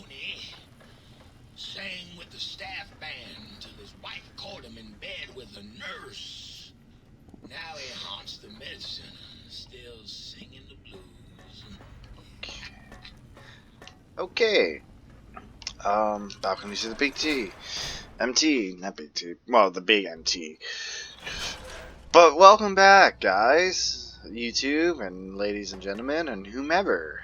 Tony sang with the staff band till his wife caught him in bed with a nurse. Now he haunts the med center, still singing the blues. Okay. Balconies of the Big T. MT, not Big T. Well, the Big MT. But welcome back, guys. YouTube and ladies and gentlemen and whomever.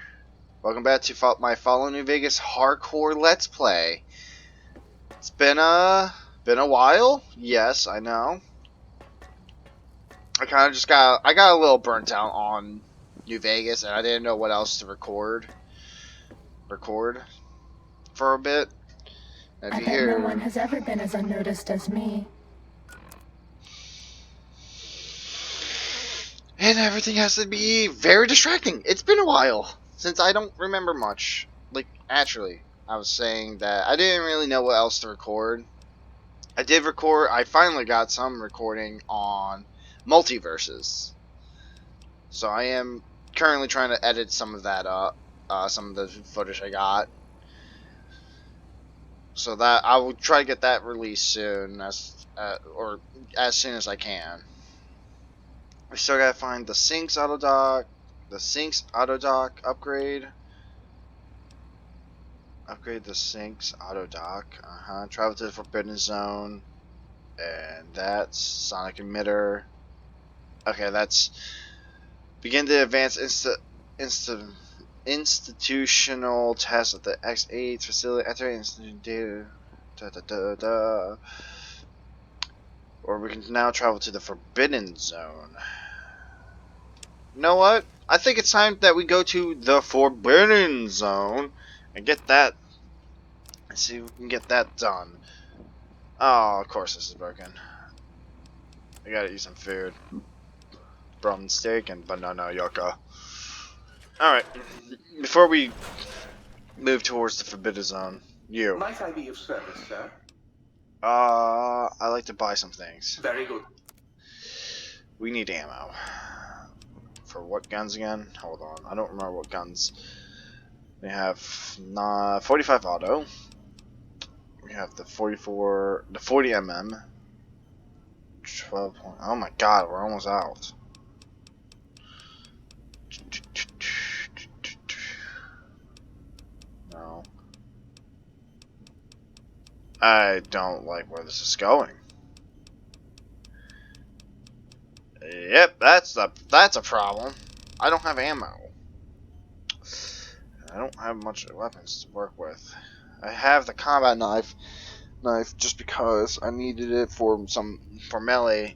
Welcome back to my Fallout New Vegas hardcore Let's Play. It's been a while. Yes, I know. I got a little burnt out on New Vegas, and I didn't know what else to record for a bit. And I bet no one has ever been as unnoticed as me. And everything has to be very distracting. It's been a while since I don't remember much. Like, actually, I was saying that I didn't really know what else to record. I finally got some recording on Multiverses. So I am currently trying to edit some of that up, some of the footage I got. So that I will try to get that released soon, or as soon as I can. We still gotta find the Sinks auto dock, upgrade. Upgrade the Sinks auto dock. Travel to the Forbidden Zone, and that's Sonic Emitter. Okay, that's begin the advanced institutional test of the X8 facility. Enter instant data. Or we can now travel to the Forbidden Zone. You know what? I think it's time that we go to the Forbidden Zone and get that. Let's see if we can get that done. Oh, of course this is broken. I gotta eat some food. Brown steak and banana yucca. Alright. Before we move towards the Forbidden Zone, you. Might I be of service, sir? I like to buy some things. Very good. We need ammo. For what guns again? Hold on, I don't remember what guns. We have 45 auto. We have the 40 mm. 12 point. Oh my god, we're almost out. No. I don't like where this is going. Yep, that's a problem. I don't have ammo. I don't have much weapons to work with. I have the combat knife just because I needed it for melee.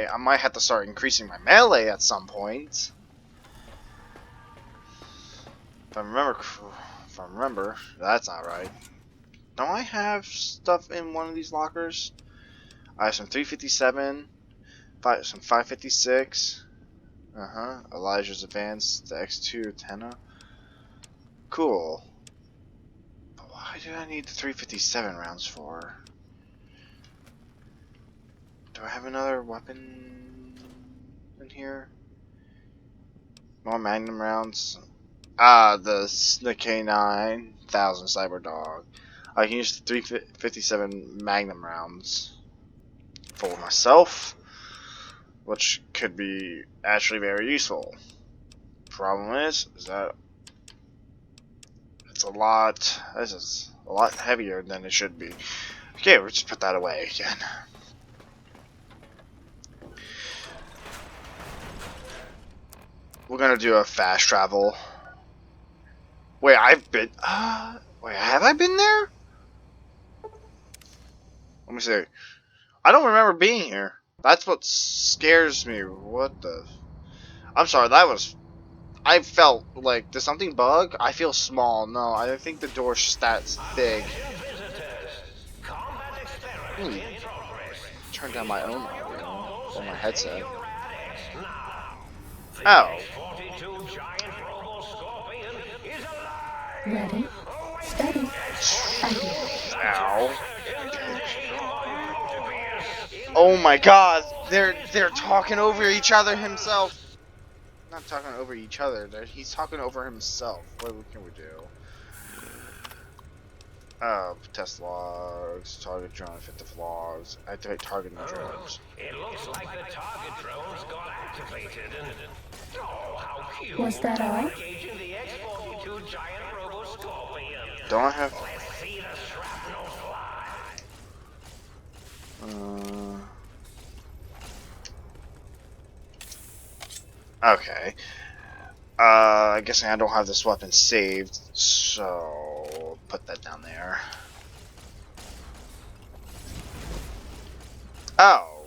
I might have to start increasing my melee at some point. If I remember, that's not right. Don't I have stuff in one of these lockers? I have some 357, some 556. Elijah's Advanced, the X2 antenna. Cool. But why do I need the 357 rounds for? Do I have another weapon in here? More Magnum rounds. The K9 1000 Cyber Dog. I can use the 357 Magnum rounds for myself, which could be actually very useful. Problem is that it's a lot. This is a lot heavier than it should be. Okay, we'll just put that away again. We're gonna do a fast travel. Wait, wait, have I been there? Let me see. I don't remember being here. That's what scares me. What the? I'm sorry, I felt like, did something bug? I feel small. No, I think the door's just that big. Turn down my own audio on my headset. Oh. Ready, steady, Ow. Oh my god, they're talking over each other himself. Not talking over each other, he's talking over himself. What can we do? Test logs, target drone, effective logs, activate targeting drones. It looks like the target drones got activated and... Oh, how cute. Was that all? Engaging the X-42 giant robo-scorpion. Don't I have... Let's see the shrapnel fly. Okay. I guess I don't have this weapon saved, so put that down there. Oh,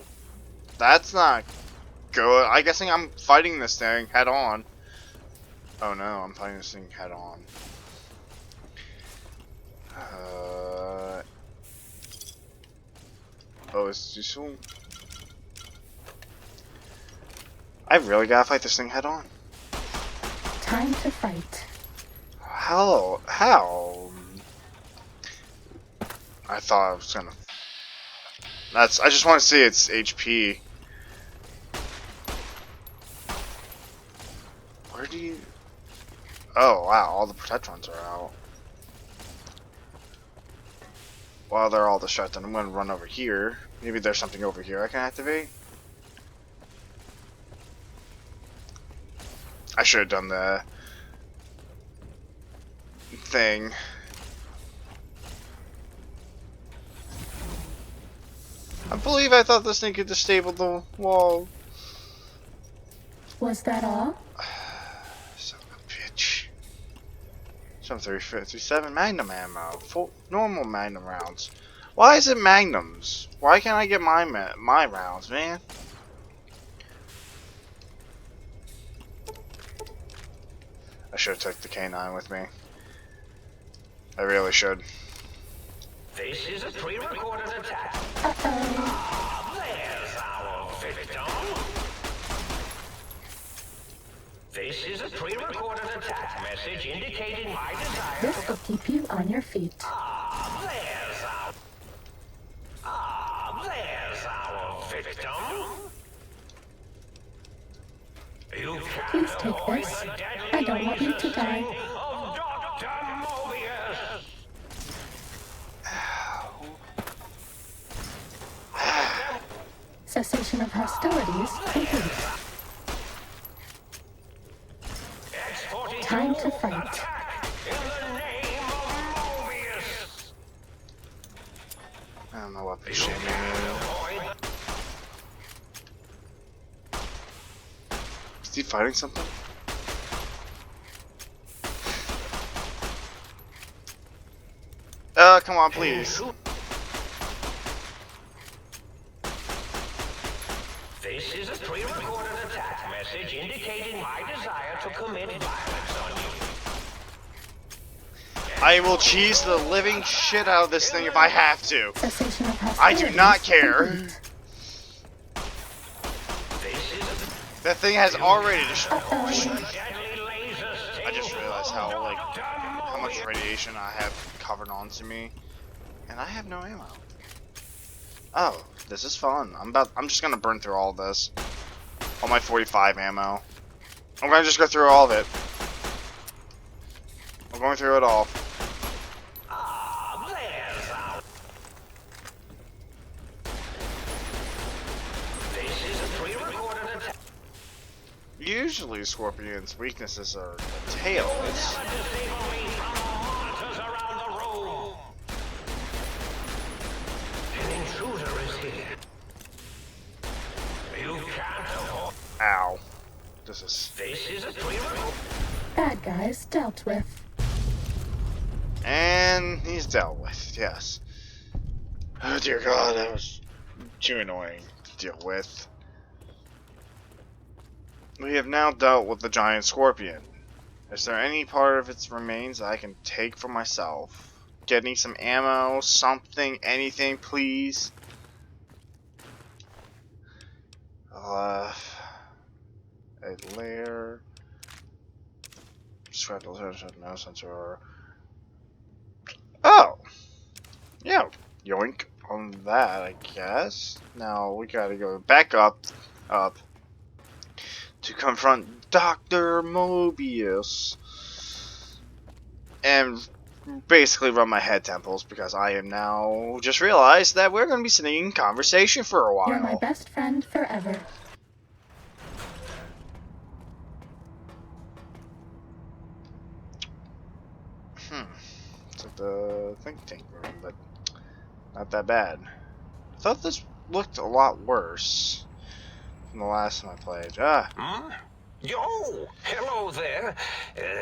that's not good. I guessing I'm fighting this thing head on. Oh no, I'm fighting this thing head on. Oh, it's too soon. I really gotta fight this thing head on. Time to fight. How? How? I thought I was gonna. I just want to see its HP. Where do you? Oh wow! All the Protectrons are out. While they're all distracted, I'm gonna run over here. Maybe there's something over here I can activate. I should have done the thing. I thought this thing could disable the wall. Was that all? Son of a bitch. Some 357 Magnum ammo. 4 normal Magnum rounds. Why is it Magnums? Why can't I get my rounds, man? I should have took the K9 with me. I really should. This is a pre-recorded attack. Uh-oh. There's our victim. This is a pre-recorded attack message indicating my desire. This will keep you on your feet. There's our victim. You Please can't take avoid this. the deadly I don't want you laser to die. sting of Dr. Mobius. Cessation of hostilities complete. X-42 Time to fight. attack in the name of Mobius. I don't know what this shit means. Avoid Is he fighting something? Come on, please. This is a pre-recorded attack message indicating my desire to commit violence on you. I will cheese the living shit out of this thing if I have to. Cessation of I hostilities do not care. complete. This is That thing has already destroyed. a deadly laser sting I just realized how of Dr. how much Mobius. radiation I have covered onto me, and I have no ammo. Oh, this is fun. I'm just gonna burn through all this. All my 45 ammo. I'm gonna just go through all of it. I'm going through it all. There's our... This is a pre-recorded attack. Usually Scorpion's weaknesses are the tails. Disable me from the monitors around the room. An intruder is here. You can't avoid... Ow. This is... This is a pre-recorded... Bad guys dealt with. And he's dealt with, yes. Oh dear god, that was too annoying to deal with. We have now dealt with the giant scorpion. Is there any part of its remains that I can take for myself? Getting some ammo, something, anything, please? A lair. Describe the no sensor. Oh! Yeah, yoink on that, I guess. Now we gotta go back up, to confront Dr. Mobius. And basically run my head temples because I am now just realized that we're going to be sitting in conversation for a while. You're my best friend forever. It's like the think tank room, but not that bad. I thought this looked a lot worse from the last time I played. Yo, hello there.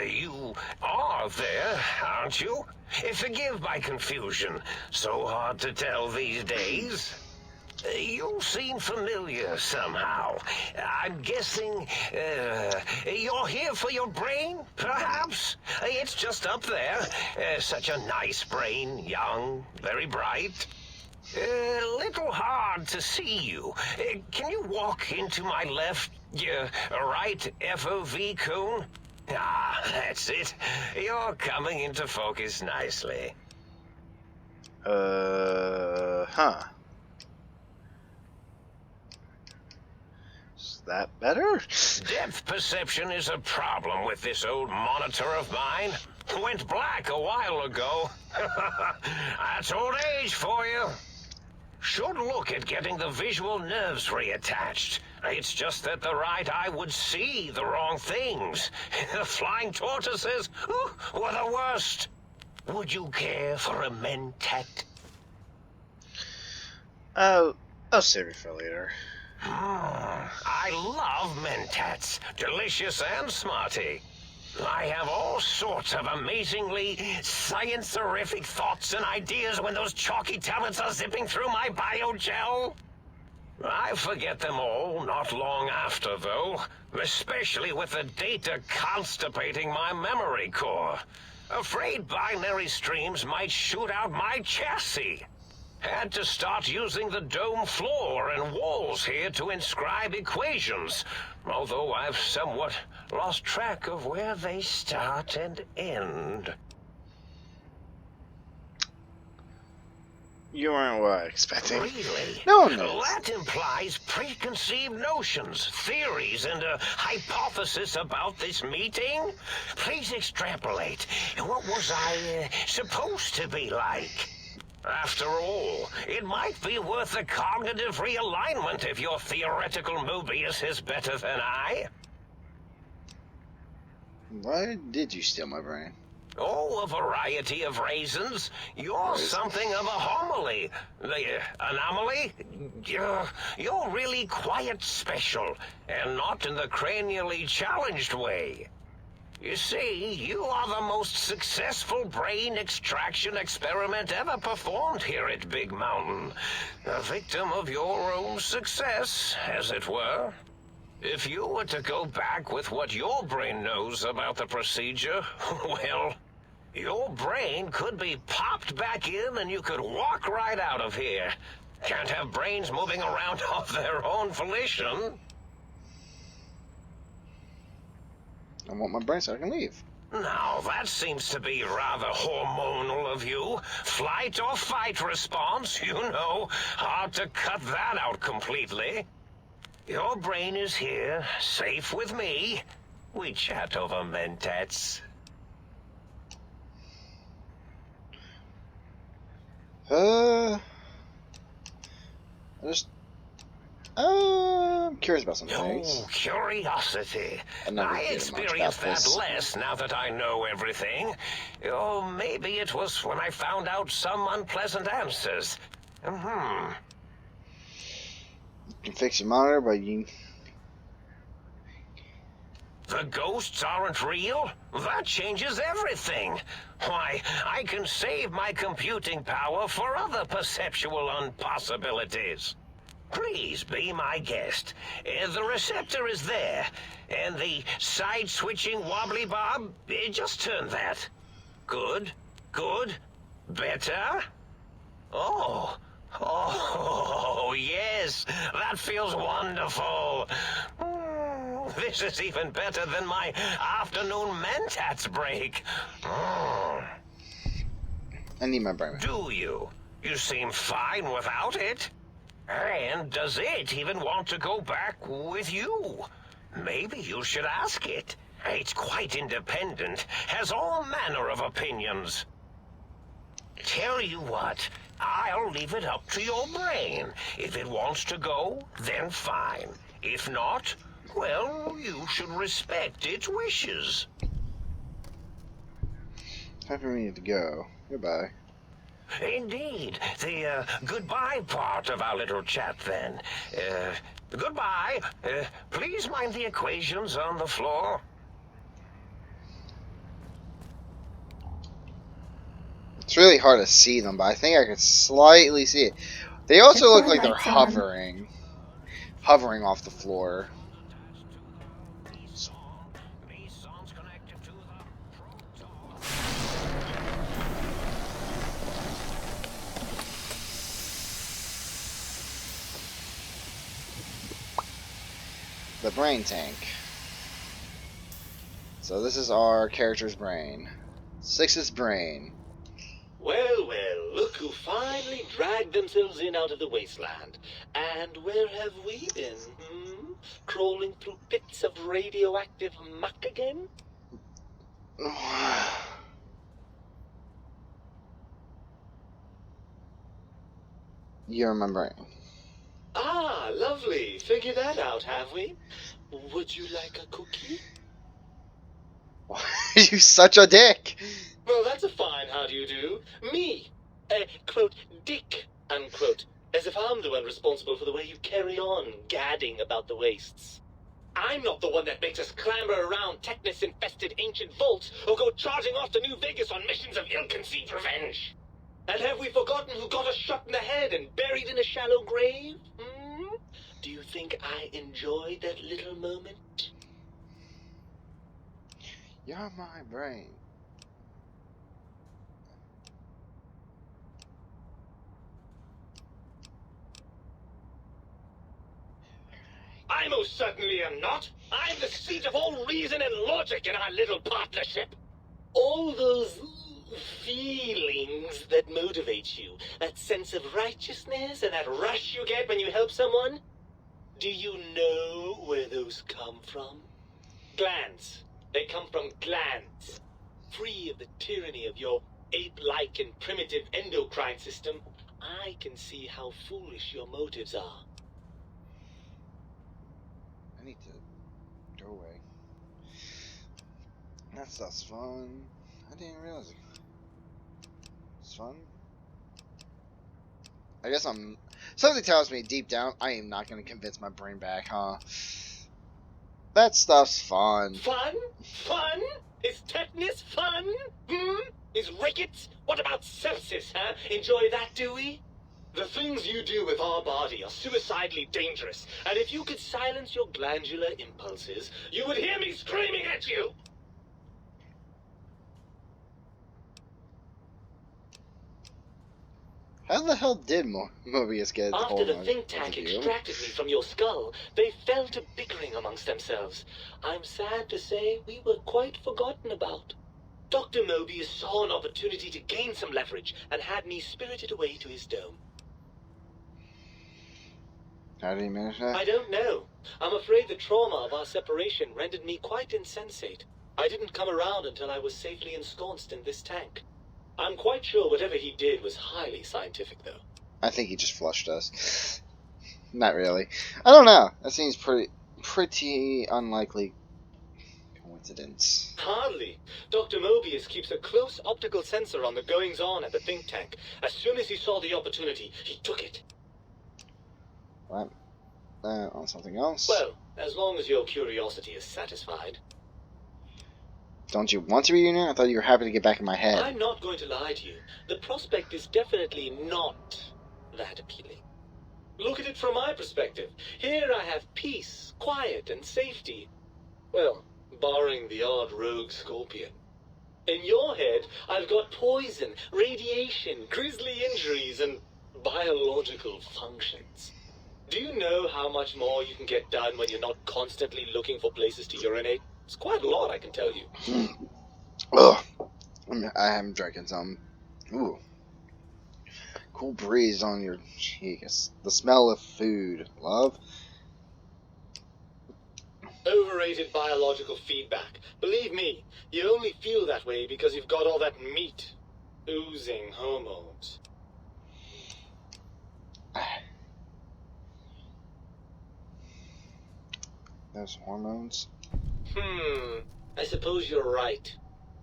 You are there, aren't you? Forgive my confusion. So hard to tell these days. You seem familiar somehow. I'm guessing you're here for your brain, perhaps? It's just up there. Such a nice brain, young, very bright. Little hard to see you. Can you walk into my left, right FOV cone? Ah, that's it. You're coming into focus nicely. Is that better? Depth perception is a problem with this old monitor of mine. Went black a while ago. That's old age for you. Should look at getting the visual nerves reattached. It's just that the right eye would see the wrong things. The flying tortoises were the worst. Would you care for a mentat? I'll save it for later. I love mentats. Delicious and smarty. I have all sorts of amazingly science-erific thoughts and ideas when those chalky tablets are zipping through my biogel. I forget them all not long after, though, especially with the data constipating my memory core. Afraid binary streams might shoot out my chassis. Had to start using the dome floor and walls here to inscribe equations, although I've somewhat lost track of where they start and end. You weren't what I expecting. Really? No one knows. That implies preconceived notions, theories, and a hypothesis about this meeting? Please extrapolate. What was I supposed to be like? After all, it might be worth a cognitive realignment if your theoretical Mobius is better than I. Why did you steal my brain? Oh, a variety of reasons. You're something of a homily. The anomaly? You're really quite special, and not in the cranially challenged way. You see, you are the most successful brain extraction experiment ever performed here at Big Mountain. A victim of your own success, as it were. If you were to go back with what your brain knows about the procedure, well, your brain could be popped back in and you could walk right out of here. Can't have brains moving around of their own volition. I want my brain so I can leave. Now, that seems to be rather hormonal of you. Flight or fight response, you know. Hard to cut that out completely. Your brain is here, safe with me. We chat over mentats. I'm curious about some Oh, things. curiosity. never I did much experience about that this. less now that I know everything. Or maybe it was when I found out some unpleasant answers. You can fix your monitor, but you... The ghosts aren't real? That changes everything. Why, I can save my computing power for other perceptual impossibilities. Please be my guest. The receptor is there, and the side-switching wobbly bob, just turn that. Good, good, better. Oh, yes, that feels wonderful. This is even better than my afternoon mentats break. I need my brain. Do you? You seem fine without it. And does it even want to go back with you? Maybe you should ask it. It's quite independent, has all manner of opinions. tell you what, I'll leave it up to your brain. If it wants to go, then fine. If not, well, you should respect its wishes. Time for me to go. Goodbye. Indeed. The goodbye part of our little chat, then. Goodbye. Please mind the equations on the floor. It's really hard to see them, but I think I can slightly see it. They also look like they're Lights on. hovering off the floor. The brain tank. So this is our character's brain. Six's brain. Well, well, look who finally dragged themselves in out of the wasteland. And where have we been, Crawling through pits of radioactive muck again? You're my brain. Ah, lovely. Figured that out, have we? Would you like a cookie? Why are you such a dick? Well, that's a fine how do you do. Me, quote, dick, unquote. As if I'm the one responsible for the way you carry on gadding about the wastes. I'm not the one that makes us clamber around Technus-infested ancient vaults or go charging off to New Vegas on missions of ill-conceived revenge. And have we forgotten who got us shot in the head and buried in a shallow grave? Do you think I enjoyed that little moment? You're my brain. I most certainly am not. I'm the seat of all reason and logic in our little partnership. All those feelings that motivate you, that sense of righteousness and that rush you get when you help someone, do you know where those come from? Glands. They come from glands. Free of the tyranny of your ape-like and primitive endocrine system, I can see how foolish your motives are. I need to go away. That stuff's fun. I didn't realize it. It's fun. I guess something tells me deep down I am not going to convince my brain back, huh? That stuff's fun. Fun? Fun? Is tetanus fun? Is rickets? What about sepsis, huh? Enjoy that, do we? The things you do with our body are suicidally dangerous, and if you could silence your glandular impulses, you would hear me screaming at you! How the hell did Mobius get After hold the of think tank you? extracted me from your skull, they fell to bickering amongst themselves. I'm sad to say we were quite forgotten about. Dr. Mobius saw an opportunity to gain some leverage and had me spirited away to his dome. How did he manage that? I don't know. I'm afraid the trauma of our separation rendered me quite insensate. I didn't come around until I was safely ensconced in this tank. I'm quite sure whatever he did was highly scientific, though. I think he just flushed us. Not really. I don't know. That seems pretty unlikely coincidence. Hardly. Dr. Mobius keeps a close optical sensor on the goings-on at the think tank. As soon as he saw the opportunity, he took it. What? On something else? Well, as long as your curiosity is satisfied. Don't you want to reunion? I thought you were happy to get back in my head. I'm not going to lie to you. The prospect is definitely not that appealing. Look at it from my perspective. Here I have peace, quiet, and safety. Well, barring the odd rogue scorpion. In your head, I've got poison, radiation, grisly injuries, and biological functions. Do you know how much more you can get done when you're not constantly looking for places to urinate? It's quite a lot, I can tell you. Ugh. I am drinking some. Ooh. Cool breeze on your cheek. It's the smell of food. Love? Overrated biological feedback. Believe me, you only feel that way because you've got all that meat. Oozing hormones. Those hormones. I suppose you're right.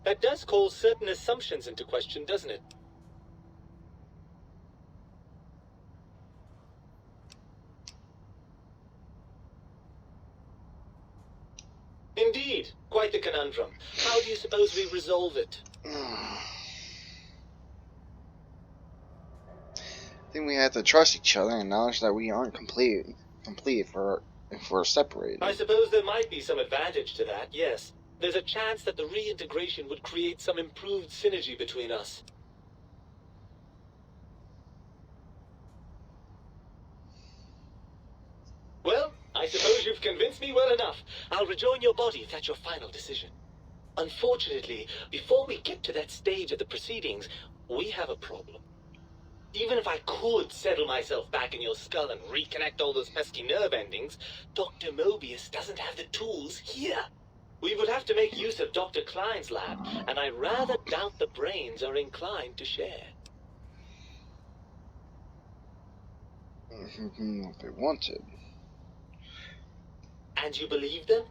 That does call certain assumptions into question, doesn't it? Indeed. Quite the conundrum. How do you suppose we resolve it? I think we have to trust each other and acknowledge that we aren't complete if we're separated. I suppose there might be some advantage to that, yes. There's a chance that the reintegration would create some improved synergy between us. Well, I suppose you've convinced me well enough. I'll rejoin your body if that's your final decision. Unfortunately, before we get to that stage of the proceedings, we have a problem. Even if I could settle myself back in your skull and reconnect all those pesky nerve endings, Dr. Mobius doesn't have the tools here. We would have to make use of Dr. Klein's lab, and I rather doubt the brains are inclined to share. What they wanted. And you believe them?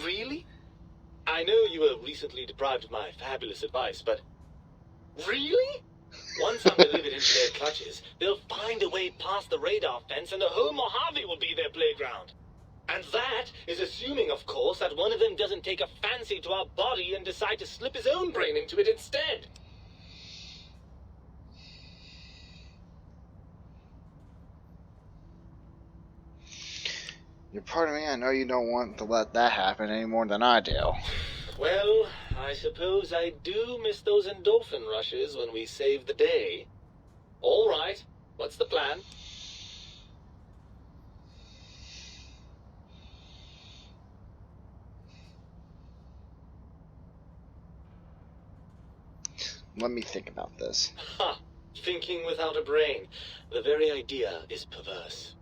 Really? I know you were recently deprived of my fabulous advice, but... Really? Once I'm delivered into their clutches, they'll find a way past the radar fence and the whole Mojave will be their playground. And that is assuming, of course, that one of them doesn't take a fancy to our body and decide to slip his own brain into it instead. You're part of me. I know you don't want to let that happen any more than I do. Well, I suppose I do miss those endorphin rushes when we save the day. All right, what's the plan? Let me think about this. Ha! Thinking without a brain. The very idea is perverse.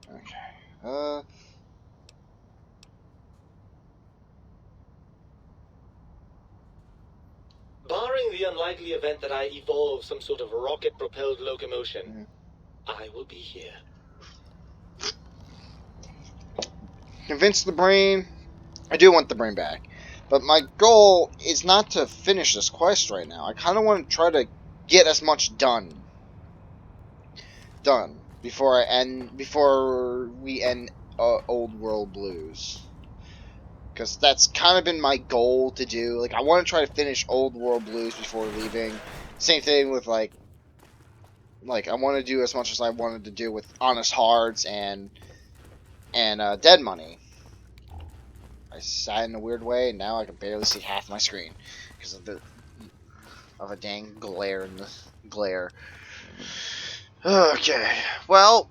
Okay. Barring the unlikely event that I evolve some sort of rocket-propelled locomotion, I will be here. Convince the brain. I do want the brain back. But my goal is not to finish this quest right now. I kind of want to try to get as much done before we end Old World Blues. Because that's kind of been my goal to do. Like, I want to try to finish Old World Blues before leaving. Same thing with, like I want to do as much as I wanted to do with Honest Hearts and Dead Money. I sat in a weird way, and now I can barely see half my screen. Because of a dang glare in the glare. Okay, well,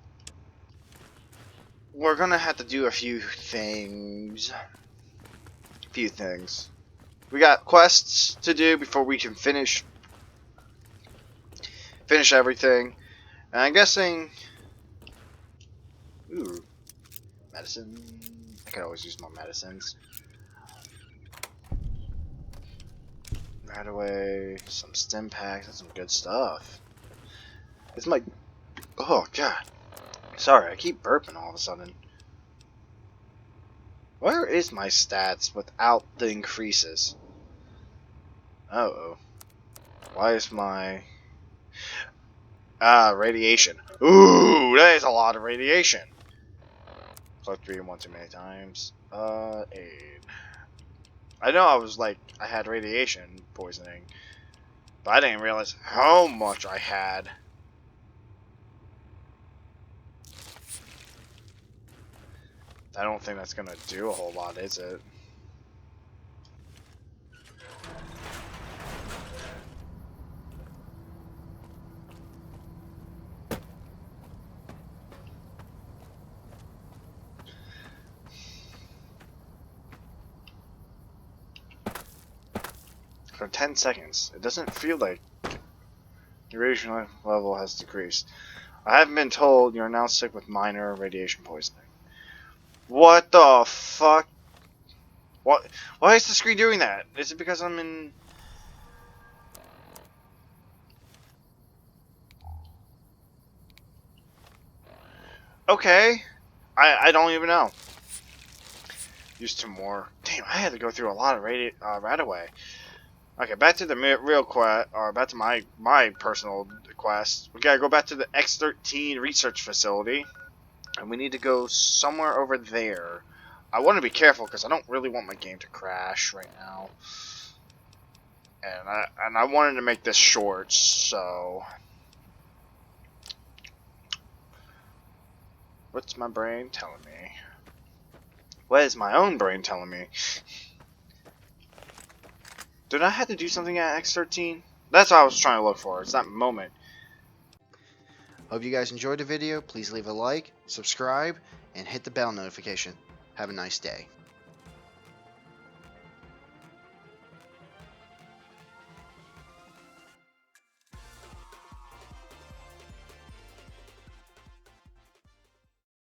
we're gonna have to do a few things. We got quests to do before we can finish everything. And I'm guessing... Ooh. Medicine. I could always use more medicines. Right away. Some stim packs. That's some good stuff. It's my... Oh, God. Sorry, I keep burping all of a sudden. Where is my stats without the increases? Uh-oh. Why is my... radiation. Ooh, that is a lot of radiation. Plug 3 one too many times. Aid. I know I had radiation poisoning, but I didn't realize how much I had. I don't think that's gonna do a whole lot, is it? For 10 seconds, it doesn't feel like your radiation level has decreased. I haven't been told you're now sick with minor radiation poisoning. What the fuck? What? Why is the screen doing that? Is it because I'm in Okay. I don't even know. Use 2 more. Damn, I had to go through a lot of right away. Okay, back to the real quest, or back to my personal quest. We gotta go back to the X-13 research facility, and we need to go somewhere over there. I want to be careful because I don't really want my game to crash right now, and I wanted to make this short, so what's my brain telling me? What is my own brain telling me? Did I have to do something at X-13? That's what I was trying to look for. It's that moment. Hope you guys enjoyed the video. Please leave a like, subscribe, and hit the bell notification. Have a nice day.